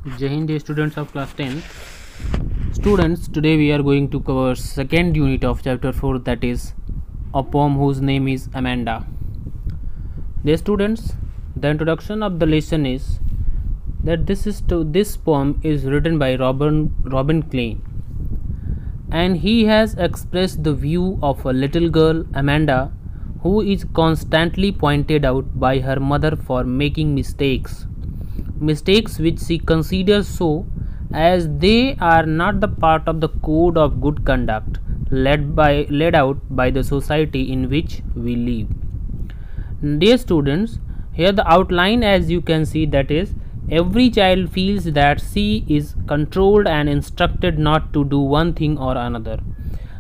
Jai Hind, dear students of class 10. Students, today we are going to cover second unit of chapter 4, that is a poem whose name is Amanda. Dear students, the introduction of the lesson is that this poem is written by Robin Klein, and he has expressed the view of a little girl, Amanda, who is constantly pointed out by her mother for making mistakes which she considers so, as they are not the part of the code of good conduct laid out by the society in which we live. Dear students, here the outline, as you can see, that is, every child feels that she is controlled and instructed not to do one thing or another.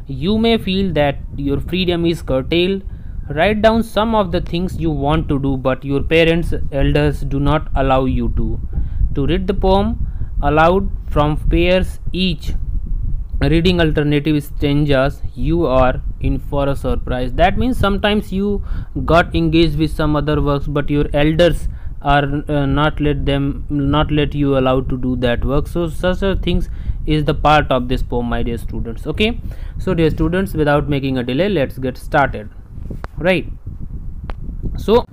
You may feel that your freedom is curtailed. Write down some of the things you want to do, but your parents, elders do not allow you to. To read the poem aloud from pairs each, reading alternative stanzas, you are in for a surprise. That means sometimes you got engaged with some other works, but your elders are not let you allowed to do that work. So such a things is the part of this poem, my dear students. Okay, so dear students, without making a delay, let's get started. Right, so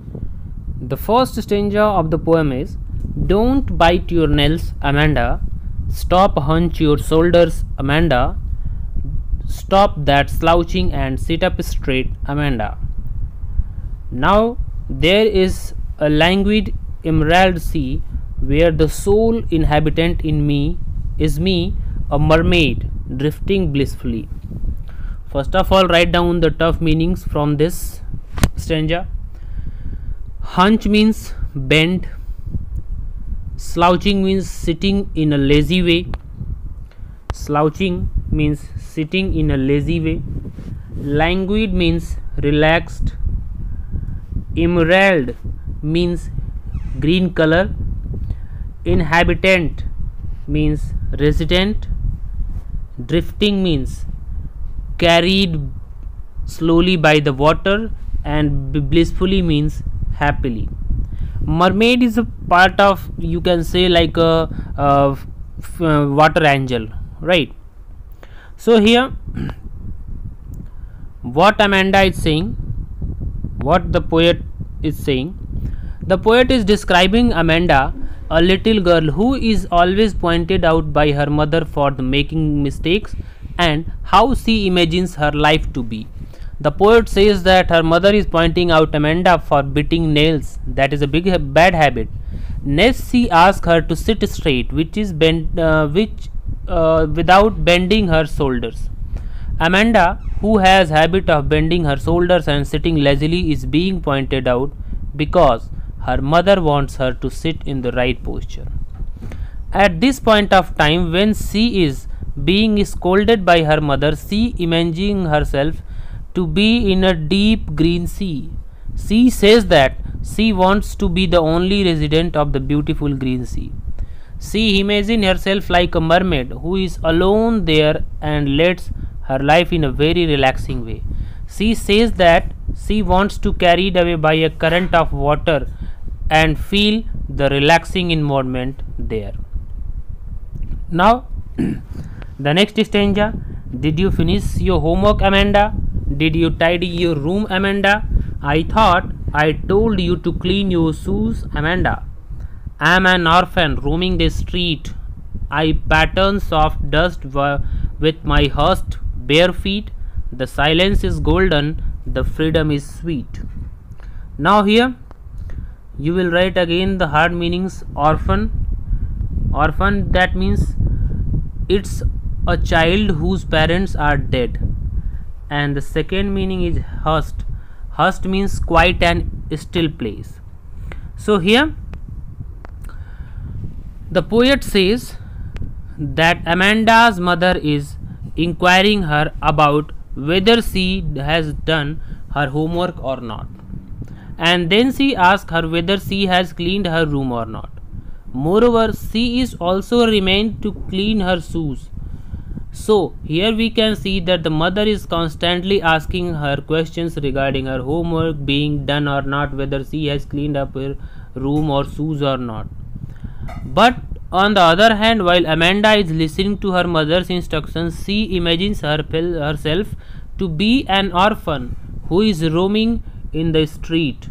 the first stanza of the poem is: don't bite your nails, Amanda. Stop, hunch your shoulders, Amanda. Stop that slouching and sit up straight, Amanda. Now there is a languid emerald sea where the sole inhabitant in me is me, a mermaid drifting blissfully. First of all, write down the tough meanings from this stanza. Hunch means bend. Slouching means sitting in a lazy way. Slouching means sitting in a lazy way. Languid means relaxed. Emerald means green color. Inhabitant means resident. Drifting means carried slowly by the water, and blissfully means happily. Mermaid is a part of, you can say, like a water angel, right? So here what Amanda is saying, what the poet is saying, the poet is describing Amanda, a little girl who is always pointed out by her mother for the making mistakes and how she imagines her life to be. The poet says that her mother is pointing out Amanda for biting nails. That is a bad habit. Next, she asks her to sit straight, without bending her shoulders. Amanda, who has habit of bending her shoulders and sitting lazily, is being pointed out because her mother wants her to sit in the right posture. At this point of time, when she is being scolded by her mother, she imagining herself to be in a deep green sea. She says that she wants to be the only resident of the beautiful green sea. She imagines herself like a mermaid who is alone there and leads her life in a very relaxing way. She says that she wants to carried away by a current of water and feel the relaxing environment there. Now the next stanza: did you finish your homework, Amanda? Did you tidy your room, Amanda? I thought I told you to clean your shoes, Amanda. I am an orphan roaming the street. I pattern soft dust with my hushed bare feet. The silence is golden, the freedom is sweet. Now here you will write again the hard meanings. Orphan, that means it's a child whose parents are dead. And the second meaning is hushed. Hushed means quiet and still place. So here the poet says that Amanda's mother is inquiring her about whether she has done her homework or not, and then she asks her whether she has cleaned her room or not. Moreover, she is also remained to clean her shoes. So here we can see that the mother is constantly asking her questions regarding her homework being done or not, whether she has cleaned up her room or shoes or not. But On the other hand, while Amanda is listening to her mother's instructions, she imagines herself to be an orphan who is roaming in the street.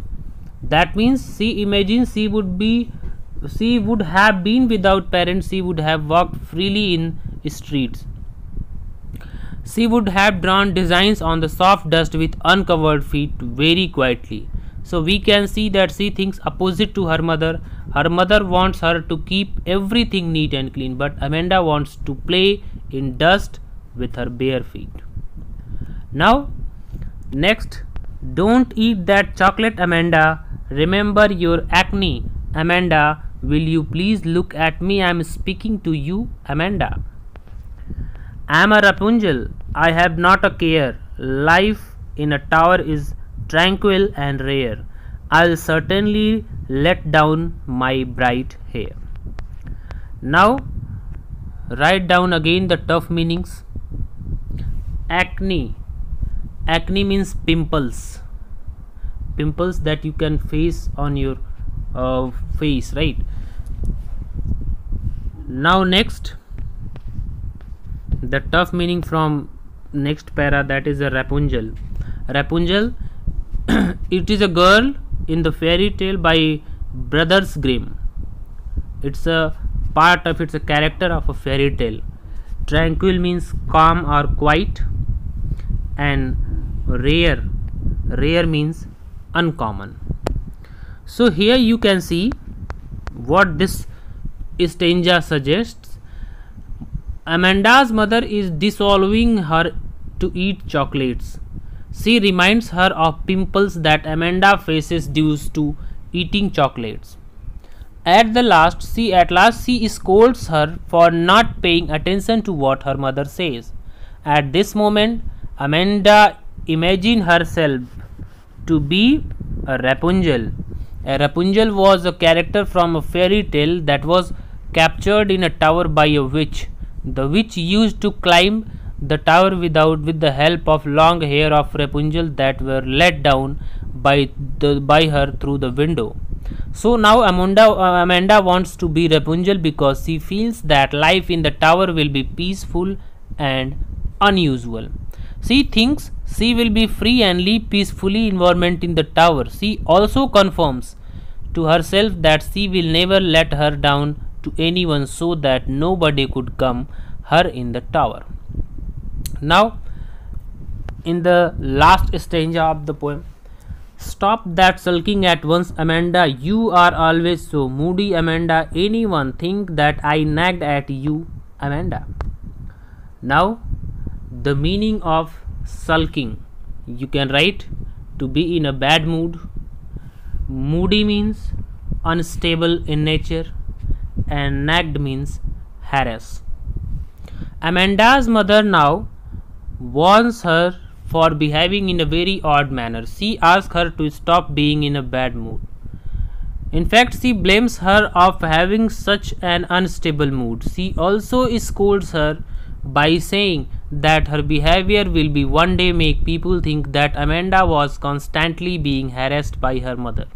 That means she imagines she would have been without parents. She would have walked freely in streets. She would have drawn designs on the soft dust with uncovered feet very quietly. So we can see that she thinks opposite to her mother. Her mother wants her to keep everything neat and clean, but Amanda wants to play in dust with her bare feet. Now, next, don't eat that chocolate, Amanda. Remember your acne. Amanda, will you please look at me? I am speaking to you, Amanda. I am a Rapunzel. I have not a care. Life in a tower is tranquil and rare. I'll certainly let down my bright hair. Now, write down again the tough meanings. Acne. Acne means pimples. Pimples that you can face on your face, right? Now next, the tough meaning from next para, that is a Rapunzel. Rapunzel, it is a girl in the fairy tale by Brothers Grimm. It's a part of, it's a character of a fairy tale. Tranquil means calm or quiet, and rare means uncommon. So here you can see what this stanza suggests. Amanda's mother is dissolving her to eat chocolates. She reminds her of pimples that Amanda faces due to eating chocolates. At last she scolds her for not paying attention to what her mother says. At this moment, Amanda imagines herself to be a Rapunzel. A Rapunzel was a character from a fairy tale that was captured in a tower by a witch. The witch used to climb the tower with the help of long hair of Rapunzel that were let down by her through the window. So now Amanda wants to be Rapunzel because she feels that life in the tower will be peaceful and unusual. She thinks she will be free and live peacefully environment in the tower. She also confirms to herself that she will never let her down to anyone, so that nobody could come her in the tower. Now, in the last stanza of the poem, stop that sulking at once, Amanda. You are always so moody, Amanda. Anyone think that I nagged at you, Amanda? Now, the meaning of sulking, you can write to be in a bad mood. Moody means unstable in nature, and nagged means harass. Amanda's mother now warns her for behaving in a very odd manner. She asks her to stop being in a bad mood. In fact, she blames her of having such an unstable mood. She also scolds her by saying that her behavior will be one day make people think that Amanda was constantly being harassed by her mother.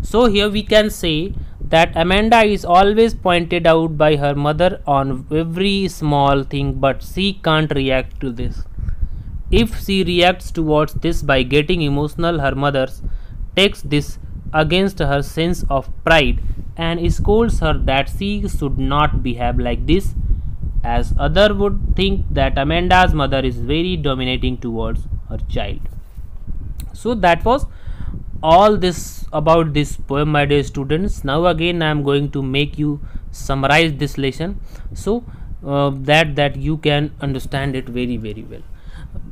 So here we can say that Amanda is always pointed out by her mother on every small thing, but she can't react to this. If she reacts towards this by getting emotional, her mother takes this against her sense of pride and scolds her that she should not behave like this, as others would think that Amanda's mother is very dominating towards her child. So that was all this about this poem, my dear students. Now again I am going to make you summarize this lesson so that you can understand it very well.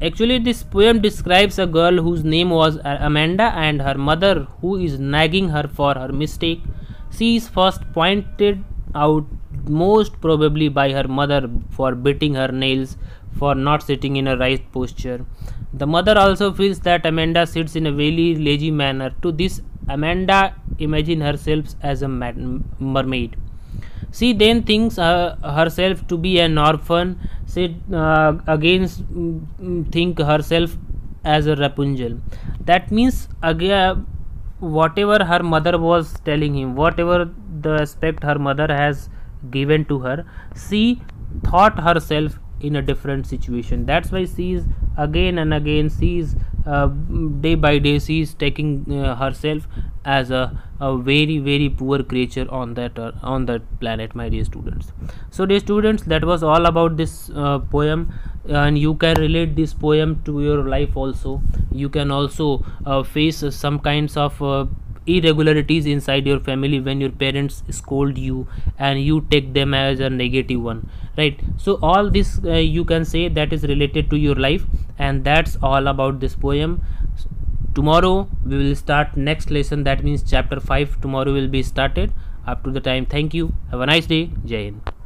Actually, this poem describes a girl whose name was Amanda and her mother who is nagging her for her mistake. She is first pointed out most probably by her mother for beating her nails, for not sitting in a right posture. The mother also feels that Amanda sits in a very lazy manner. To this, Amanda imagines herself as a mermaid. She then thinks herself to be an orphan. She again think herself as a Rapunzel. That means again, whatever her mother was telling him, whatever the aspect her mother has given to her, she thought herself in a different situation. That's why she is again and again, she is day by day, she is taking herself as a very poor creature on that planet, my dear students. So dear students, that was all about this poem, and you can relate this poem to your life also. You can also face some kinds of irregularities inside your family when your parents scold you and you take them as a negative one, right? So all this you can say that is related to your life, and that's all about this poem. Tomorrow we will start next lesson, that means chapter 5 tomorrow will be started. Up to the time, thank you, have a nice day, Jai Hind.